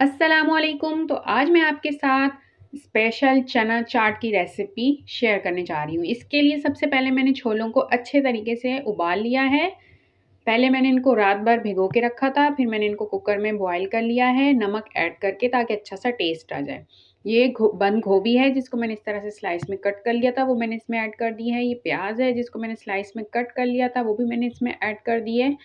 अस्सलामुअलैकुम। तो आज मैं आपके साथ स्पेशल चना चाट की रेसिपी शेयर करने जा रही हूँ। इसके लिए सबसे पहले मैंने छोलों को अच्छे तरीके से उबाल लिया है। पहले मैंने इनको रात भर भिगो के रखा था, फिर मैंने इनको कुकर में बॉईल कर लिया है नमक ऐड करके, ताकि अच्छा सा टेस्ट आ जाए। ये बंद गोभी है जिसको मैंने इस तरह से स्लाइस में कट कर लिया था, वो मैंने इसमें ऐड कर दी है। ये प्याज है जिसको मैंने स्लाइस में कट कर लिया था, वो भी मैंने इसमें ऐड कर दी है।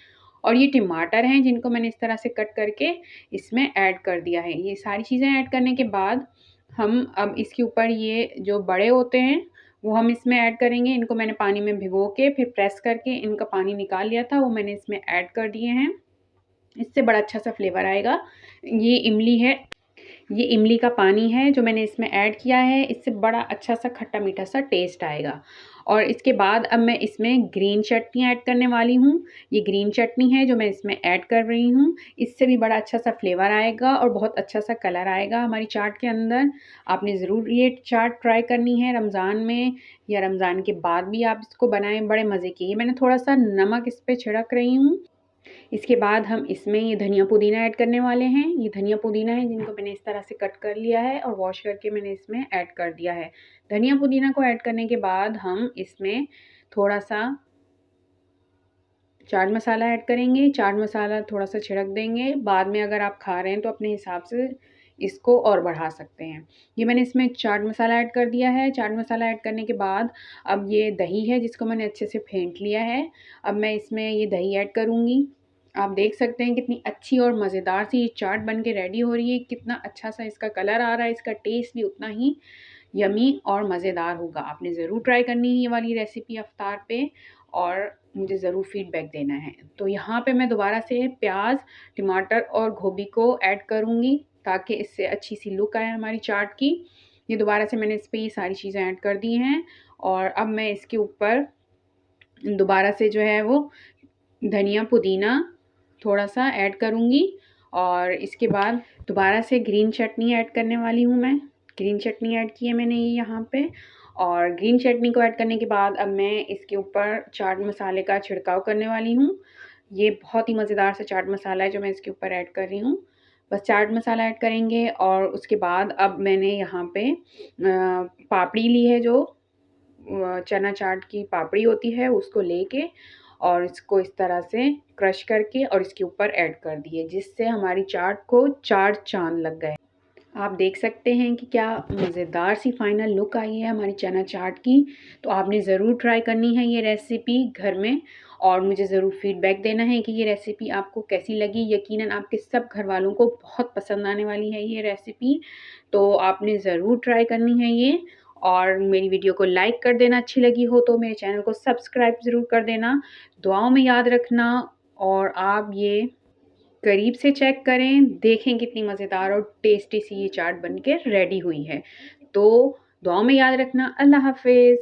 और ये टमाटर हैं जिनको मैंने इस तरह से कट करके इसमें ऐड कर दिया है। ये सारी चीज़ें ऐड करने के बाद हम अब इसके ऊपर ये जो बड़े होते हैं वो हम इसमें ऐड करेंगे। इनको मैंने पानी में भिगो के फिर प्रेस करके इनका पानी निकाल लिया था, वो मैंने इसमें ऐड कर दिए हैं। इससे बड़ा अच्छा सा फ्लेवर आएगा। ये इमली है, ये इमली का पानी है जो मैंने इसमें ऐड किया है। इससे बड़ा अच्छा सा खट्टा मीठा सा टेस्ट आएगा। और इसके बाद अब मैं इसमें ग्रीन चटनी ऐड करने वाली हूँ। ये ग्रीन चटनी है जो मैं इसमें ऐड कर रही हूँ। इससे भी बड़ा अच्छा सा फ्लेवर आएगा और बहुत अच्छा सा कलर आएगा हमारी चाट के अंदर। आपने ज़रूर ये चाट ट्राई करनी है रमज़ान में या रमज़ान के बाद भी आप इसको बनाएं, बड़े मज़े की। ये मैंने थोड़ा सा नमक इस पर छिड़क रही हूँ। इसके बाद हम इसमें ये धनिया पुदीना ऐड करने वाले हैं। ये धनिया पुदीना है जिनको मैंने इस तरह से कट कर लिया है और वॉश करके मैंने इसमें ऐड कर दिया है। धनिया पुदीना को ऐड करने के बाद हम इसमें थोड़ा सा चाट मसाला ऐड करेंगे। चाट मसाला थोड़ा सा छिड़क देंगे। बाद में अगर आप खा रहे हैं तो अपने हिसाब से इसको और बढ़ा सकते हैं। ये मैंने इसमें चाट मसाला ऐड कर दिया है। चाट मसाला ऐड करने के बाद अब ये दही है जिसको मैंने अच्छे से फेंट लिया है। अब मैं इसमें ये दही ऐड करूँगी। आप देख सकते हैं कितनी अच्छी और मज़ेदार सी ये चाट बन के रेडी हो रही है। कितना अच्छा सा इसका कलर आ रहा है, इसका टेस्ट भी उतना ही यमी और मज़ेदार होगा। आपने ज़रूर ट्राई करनी है ये वाली रेसिपी इफ्तार पे, और मुझे ज़रूर फीडबैक देना है। तो यहाँ पे मैं दोबारा से प्याज, टमाटर और गोभी को ऐड करूँगी ताकि इससे अच्छी सी लुक आए हमारी चाट की। ये दोबारा से मैंने इस पर ये सारी चीज़ें ऐड कर दी हैं। और अब मैं इसके ऊपर दोबारा से जो है वो धनिया पुदीना थोड़ा सा ऐड करूँगी। और इसके बाद दोबारा से ग्रीन चटनी ऐड करने वाली हूँ मैं। ग्रीन चटनी ऐड की है मैंने ये यहाँ पे। और ग्रीन चटनी को ऐड करने के बाद अब मैं इसके ऊपर चाट मसाले का छिड़काव करने वाली हूँ। ये बहुत ही मज़ेदार सा चाट मसाला है जो मैं इसके ऊपर ऐड कर रही हूँ। बस चाट मसाला ऐड करेंगे और उसके बाद अब मैंने यहाँ पे पापड़ी ली है, जो चना चाट की पापड़ी होती है, उसको लेके और इसको इस तरह से क्रश करके और इसके ऊपर ऐड कर दिए, जिससे हमारी चाट को चार चांद लग गए। आप देख सकते हैं कि क्या मज़ेदार सी फाइनल लुक आई है हमारी चना चाट की। तो आपने ज़रूर ट्राई करनी है ये रेसिपी घर में, और मुझे ज़रूर फीडबैक देना है कि ये रेसिपी आपको कैसी लगी। यकीनन आपके सब घर वालों को बहुत पसंद आने वाली है ये रेसिपी। तो आपने ज़रूर ट्राई करनी है ये। और मेरी वीडियो को लाइक कर देना, अच्छी लगी हो तो मेरे चैनल को सब्सक्राइब ज़रूर कर देना, दुआओं में याद रखना। और आप ये करीब से चेक करें, देखें कितनी मज़ेदार और टेस्टी सी ये चाट बन के रेडी हुई है। तो दुआओं में याद रखना। अल्लाह हाफ़िज़।